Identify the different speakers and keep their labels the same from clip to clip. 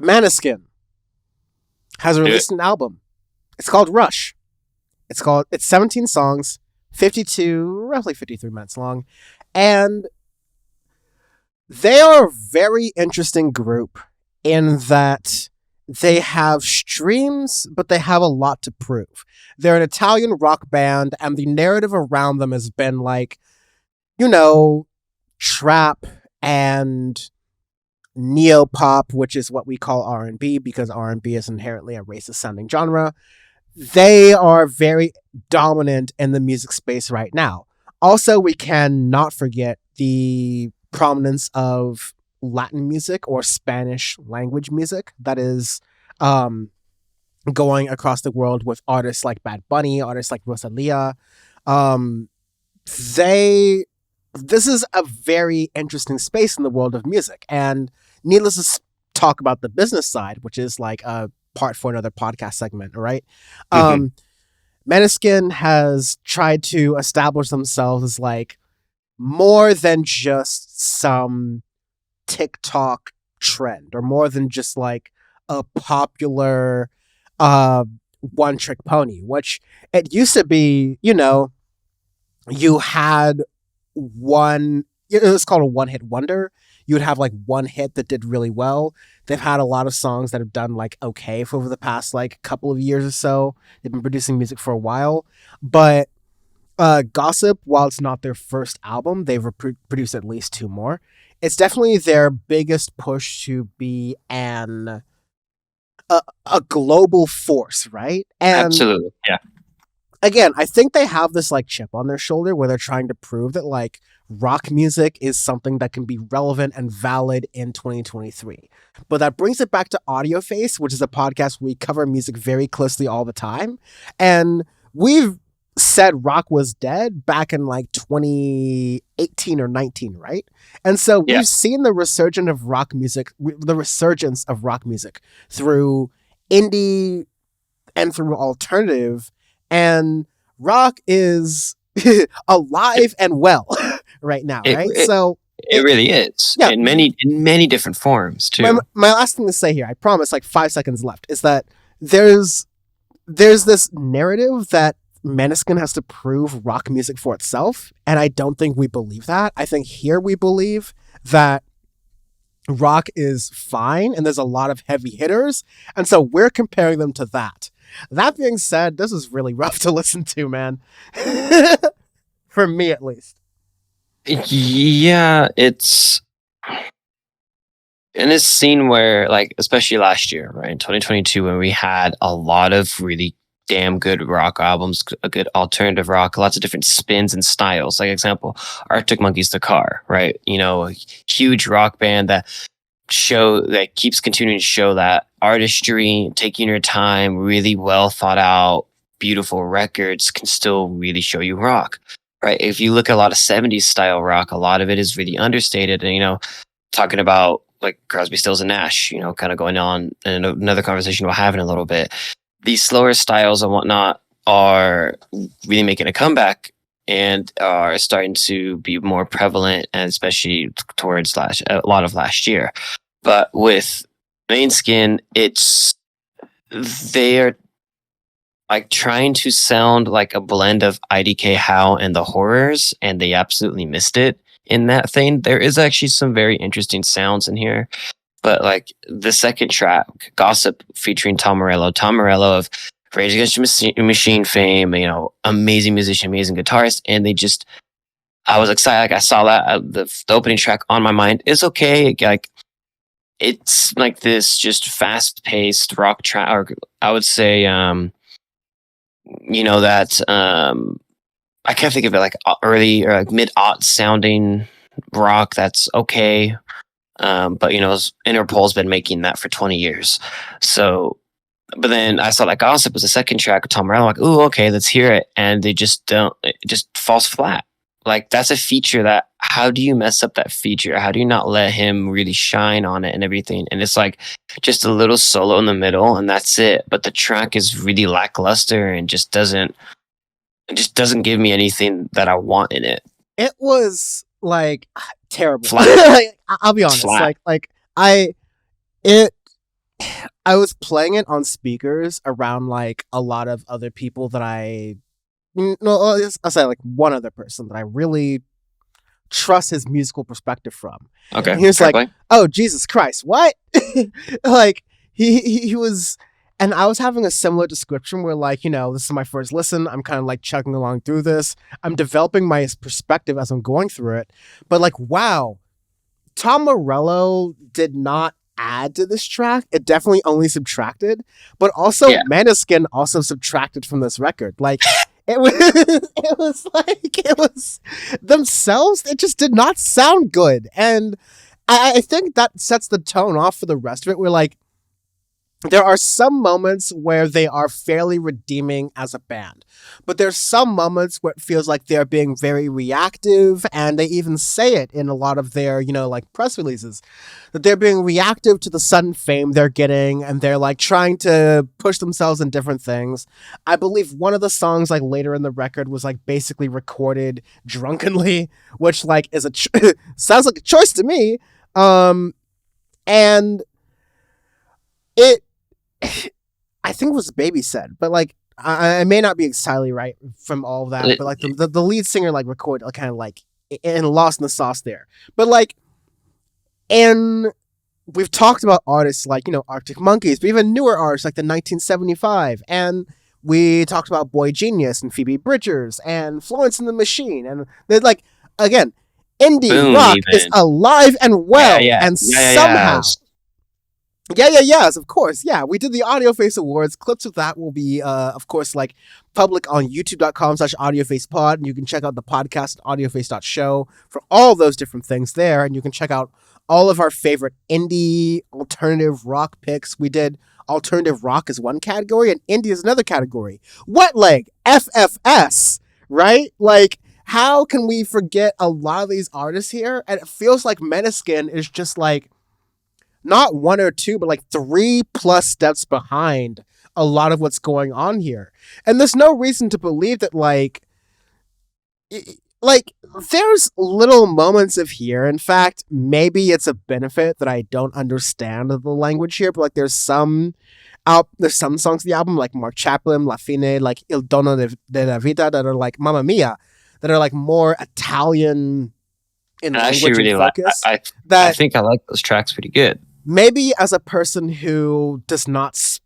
Speaker 1: Måneskin has
Speaker 2: Do it.
Speaker 1: released an album. It's called Rush. It's 17 songs, 52, roughly 53 minutes long, and they are a very interesting group in that they have streams, but they have a lot to prove. They're an Italian rock band, and the narrative around them has been like, trap and neo-pop, which is what we call R&B because R&B is inherently a racist sounding genre. They are very dominant in the music space right now. Also, we cannot forget the prominence of Latin music or Spanish language music that is going across the world with artists like Bad Bunny, artists like Rosalia. This is a very interesting space in the world of music, and needless to talk about the business side, which is like a part for another podcast segment, right? Måneskin has tried to establish themselves as like more than just some TikTok trend or more than just like a popular one trick pony, which it used to be, you had it was called a one hit wonder. You would have like one hit that did really well. They've had a lot of songs that have done like okay for over the past like couple of years or so. They've been producing music for a while, but Gossip, while it's not their first album, they've produced at least two more. It's definitely their biggest push to be a global force, right? And
Speaker 2: Absolutely, yeah.
Speaker 1: again, I think they have this like chip on their shoulder where they're trying to prove that like rock music is something that can be relevant and valid in 2023. But that brings it back to Audioface, which is a podcast where we cover music very closely all the time. And we've said rock was dead back in like 2018 or 19, right? And so we've seen the resurgence of rock music through indie and through alternative, and rock is alive and well right now, right?
Speaker 2: It really is. Yeah. In many different forms too.
Speaker 1: My last thing to say here, I promise, like 5 seconds left, is that there's this narrative that Måneskin has to prove rock music for itself, and I don't think we believe that. I think here we believe that rock is fine, and there's a lot of heavy hitters, and so we're comparing them to that. That being said, this is really rough to listen to, man. For me, at least.
Speaker 2: Yeah, it's in this scene where, like, especially last year, right, in 2022, when we had a lot of really damn good rock albums, a good alternative rock, lots of different spins and styles. Like, example, Arctic Monkeys, The Car, right? A huge rock band that keeps continuing to show that artistry, taking your time, really well thought out, beautiful records can still really show you rock, right? If you look at a lot of 70s style rock, a lot of it is really understated. And, talking about like Crosby, Stills and Nash, kind of going on in another conversation we'll have in a little bit. These slower styles and whatnot are really making a comeback and are starting to be more prevalent, and especially towards a lot of last year. But with Måneskin, they are like trying to sound like a blend of IDK How and the Horrors, and they absolutely missed it in that thing. There is actually some very interesting sounds in here. But like the second track, Gossip, featuring Tom Morello of Rage Against the Machine fame, amazing musician, amazing guitarist, and I was excited. Like I saw that the opening track on my mind. It's okay. Like it's like this just fast-paced rock track, or I would say, that I can't think of it like early or like mid-aught sounding rock. That's okay. But Interpol's been making that for 20 years. So, but then I saw that Gossip was the second track with Tom Morello. I'm like, ooh, okay, let's hear it. And it just falls flat. Like that's a feature that, how do you mess up that feature? How do you not let him really shine on it and everything? And it's like just a little solo in the middle and that's it. But the track is really lackluster and just doesn't give me anything that I want in it.
Speaker 1: It was like terrible.
Speaker 2: Flat.
Speaker 1: I'll be honest.
Speaker 2: Flat.
Speaker 1: It I was playing it on speakers around like a lot of other people that I'll say like one other person that I really trust his musical perspective from.
Speaker 2: Okay,
Speaker 1: And he was
Speaker 2: fair
Speaker 1: like,
Speaker 2: play.
Speaker 1: "Oh Jesus Christ, what?" Like he was, and I was having a similar description where like this is my first listen. I'm kind of like chugging along through this. I'm developing my perspective as I'm going through it. But like, wow, Tom Morello did not add to this track. It definitely only subtracted. But also,
Speaker 2: Yeah,
Speaker 1: Måneskin also subtracted from this record. Like, it was, it was themselves. It just did not sound good, and I think that sets the tone off for the rest of it. We're like, there are some moments where they are fairly redeeming as a band, but there's some moments where it feels like they're being very reactive, and they even say it in a lot of their, like press releases, that they're being reactive to the sudden fame they're getting, and they're like trying to push themselves in different things. I believe one of the songs like later in the record was like basically recorded drunkenly, which like is sounds like a choice to me. And it I think it was Baby said, but like I may not be entirely right from all of that, but like the lead singer like recorded kind of like and lost in the sauce there. But like, and we've talked about artists like Arctic Monkeys, but even newer artists like the 1975, and we talked about Boy Genius and Phoebe Bridgers and Florence and the Machine, and they're like, again, indie
Speaker 2: boom,
Speaker 1: rock is
Speaker 2: even.
Speaker 1: alive and
Speaker 2: Yeah,
Speaker 1: well,
Speaker 2: yeah,
Speaker 1: and
Speaker 2: yeah, yeah,
Speaker 1: somehow, yes, of course. Yeah, we did the Audioface Awards. Clips of that will be, of course, like public on youtube.com/audiofacepod. And you can check out the podcast at audioface.show for all those different things there. And you can check out all of our favorite indie alternative rock picks. We did alternative rock as one category and indie is another category. Wet Leg, FFS, right? Like, how can we forget a lot of these artists here? And it feels like Måneskin is just like, not one or two, but like 3+ steps behind a lot of what's going on here. And there's no reason to believe that like there's little moments of here. In fact, maybe it's a benefit that I don't understand the language here, but like there's some songs in the album like Mark Chaplin, La Fine, like Il Dono de la Vita that are like Mamma Mia, that are like more Italian in
Speaker 2: I actually
Speaker 1: language and
Speaker 2: really like.
Speaker 1: focus.
Speaker 2: I
Speaker 1: That
Speaker 2: think I like those tracks pretty good.
Speaker 1: maybe as a person who does not,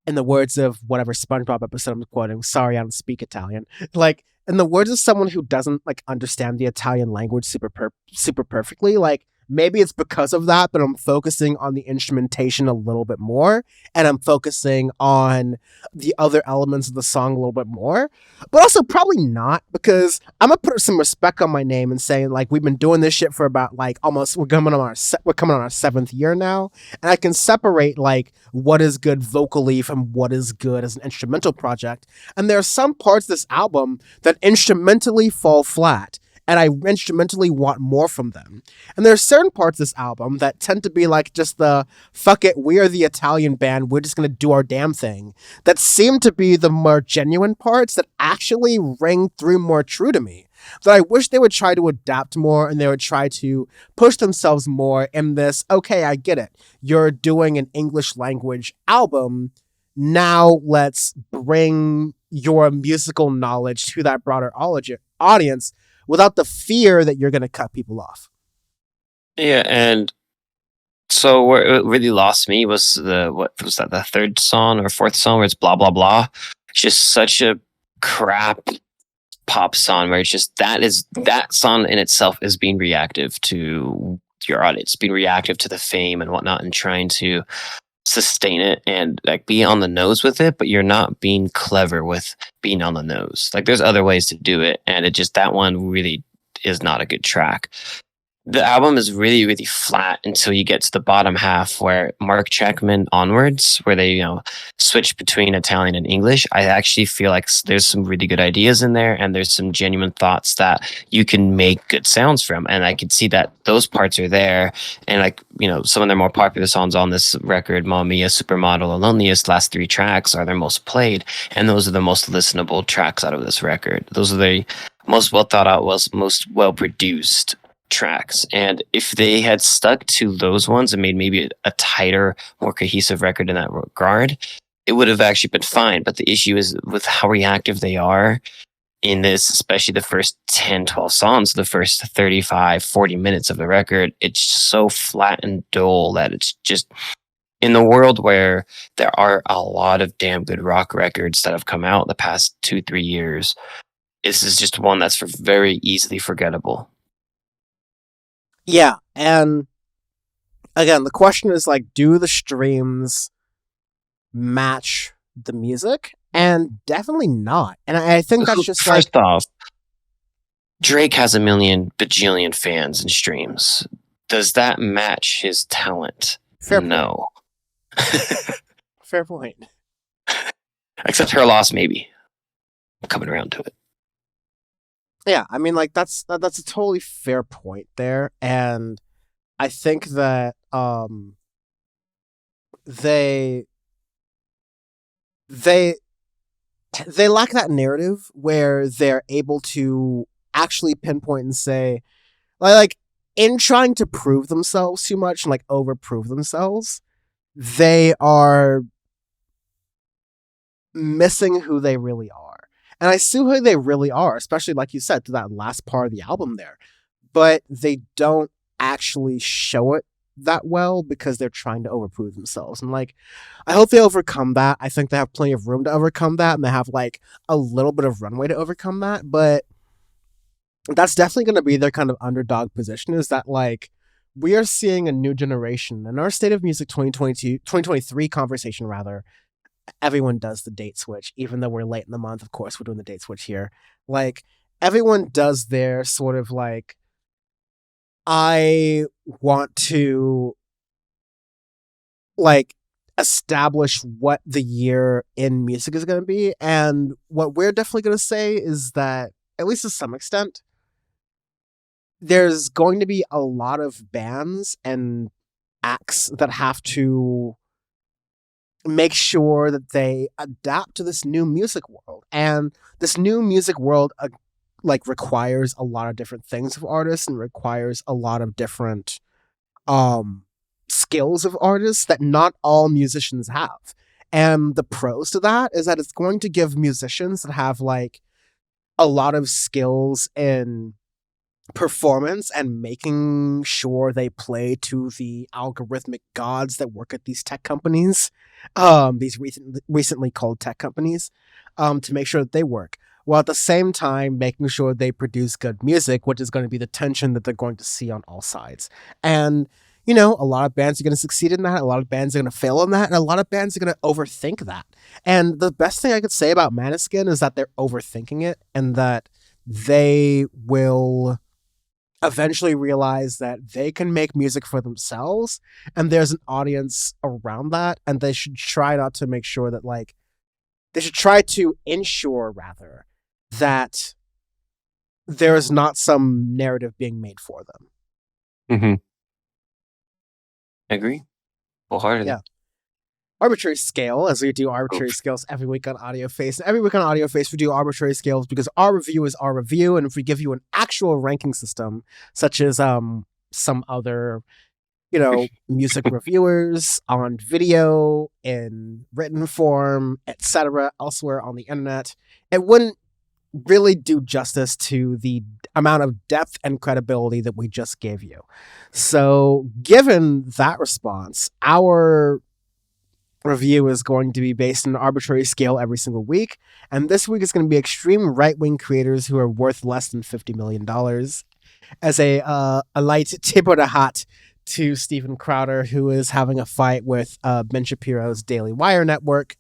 Speaker 1: in the words of whatever SpongeBob episode I'm quoting, sorry, I don't speak Italian. Like, in the words of someone who doesn't like understand the Italian language super perfectly, like maybe it's because of that, but I'm focusing on the instrumentation a little bit more, and I'm focusing on the other elements of the song a little bit more. But also probably not, because I'm gonna put some respect on my name and saying like we've been doing this shit for about like almost we're coming on our 7th year now, and I can separate like what is good vocally from what is good as an instrumental project. And there are some parts of this album that instrumentally fall flat, and I instrumentally want more from them. And there are certain parts of this album that tend to be like just the fuck it, we are the Italian band, we're just gonna do our damn thing, that seem to be the more genuine parts that actually ring through more true to me. That I wish they would try to adapt more, and they would try to push themselves more in this, okay, I get it. You're doing an English language album. Now let's bring your musical knowledge to that broader audience without the fear that you're going to cut people off.
Speaker 2: Yeah, and so where it really lost me was what was that, the third song or fourth song where it's blah blah blah. It's just such a crap pop song where it's just that song in itself is being reactive to your audience, being reactive to the fame and whatnot, and trying to sustain it and like be on the nose with it, but you're not being clever with being on the nose. Like there's other ways to do it, and it just, that one really is not a good track. The album is really, really flat until you get to the bottom half where Mark Checkman onwards, where they, switch between Italian and English. I actually feel like there's some really good ideas in there, and there's some genuine thoughts that you can make good sounds from. And I can see that those parts are there. And like, some of their more popular songs on this record, Mamma Mia, Supermodel, and Loneliest, last 3 tracks are their most played. And those are the most listenable tracks out of this record. Those are the most well thought out, most well produced tracks. And if they had stuck to those ones and made maybe a tighter, more cohesive record in that regard, it would have actually been fine. But the issue is with how reactive they are in this, especially the first 10, 12 songs, the first 35, 40 minutes of the record, it's so flat and dull that it's just, in the world where there are a lot of damn good rock records that have come out the past 2-3 years, this is just one that's very easily forgettable.
Speaker 1: Yeah, and again, the question is like, do the streams match the music? And definitely not. And I think that's just
Speaker 2: first off, Drake has 1 million bajillion fans and streams. Does that match his talent?
Speaker 1: Fair
Speaker 2: no.
Speaker 1: Fair point.
Speaker 2: Except her loss, maybe. I'm coming around to it.
Speaker 1: Yeah, I mean, like that's a totally fair point there, and I think that they lack that narrative where they're able to actually pinpoint and say, like in trying to prove themselves too much and like overprove themselves, they are missing who they really are. And I see who they really are, especially like you said, to that last part of the album there. But they don't actually show it that well because they're trying to overprove themselves. And like, I hope they overcome that. I think they have plenty of room to overcome that, and they have like a little bit of runway to overcome that. But that's definitely going to be their kind of underdog position, is that like, we are seeing a new generation in our State of Music 2023 conversation rather. Everyone does the date switch, even though we're late in the month. Of course, we're doing the date switch here. Like, everyone does their sort of like, I want to like establish what the year in music is going to be. And what we're definitely going to say is that, at least to some extent, there's going to be a lot of bands and acts that have to make sure that they adapt to this new music world. And this new music world like requires a lot of different things of artists, and requires a lot of different skills of artists that not all musicians have. And the pros to that is that it's going to give musicians that have like a lot of skills in performance and making sure they play to the algorithmic gods that work at these tech companies, these recently called tech companies, to make sure that they work, while at the same time making sure they produce good music, which is going to be the tension that they're going to see on all sides. And, you know, a lot of bands are going to succeed in that, a lot of bands are going to fail in that, and a lot of bands are going to overthink that. And the best thing I could say about Måneskin is that they're overthinking it, and that they will eventually realize that they can make music for themselves, and there's an audience around that, and they should try not to make sure that like, they should try to ensure rather that there is not some narrative being made for them.
Speaker 2: Mm-hmm. I agree wholeheartedly.
Speaker 1: Yeah. Arbitrary scale, as we do arbitrary scales every week on Audioface. And every week on Audioface, we do arbitrary scales because our review is our review. And if we give you an actual ranking system, such as some other, you know, music reviewers on video, in written form, etc., elsewhere on the internet, it wouldn't really do justice to the amount of depth and credibility that we just gave you. So, given that response, our review is going to be based on an arbitrary scale every single week, and this week is going to be extreme right-wing creators who are worth less than $50 million, as a light tip of the hat to Steven Crowder, who is having a fight with Ben Shapiro's Daily Wire network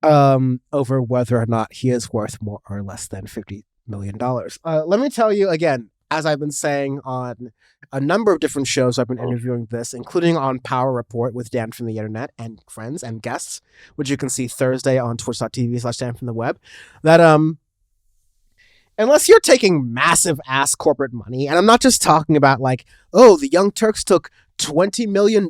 Speaker 1: over whether or not he is worth more or less than $50 million. Let me tell you again, as I've been saying on a number of different shows I've been interviewing this, including on Power Report with Dan from the Internet and friends and guests, which you can see Thursday on twitch.tv/Dan from the web, that unless you're taking massive ass corporate money, and I'm not just talking about like, oh, the Young Turks took $20 million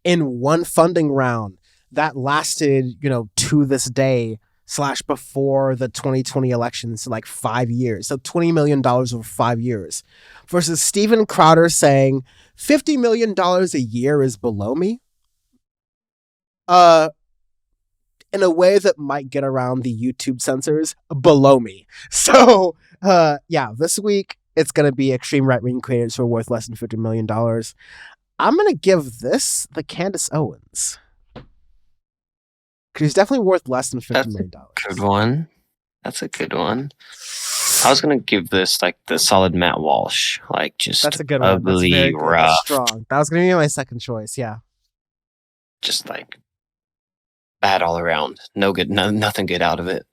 Speaker 1: in one funding round that lasted, you know, to this day, slash before the 2020 elections, like 5 years. So $20 million over 5 years. Versus Steven Crowder saying $50 million a year is below me. In a way that might get around the YouTube censors, below me. So, this week it's going to be extreme right-wing creators who are worth less than $50 million. I'm going to give this the Candace Owens. Because he's definitely worth less than $50 million.
Speaker 2: Good one. That's a good one. I was going to give this like the solid Matt Walsh. Like just
Speaker 1: that's a good one. That's very good.
Speaker 2: Rough.
Speaker 1: That's strong. That was going to be my second choice. Yeah.
Speaker 2: Just like bad all around. No good. Nothing good out of it.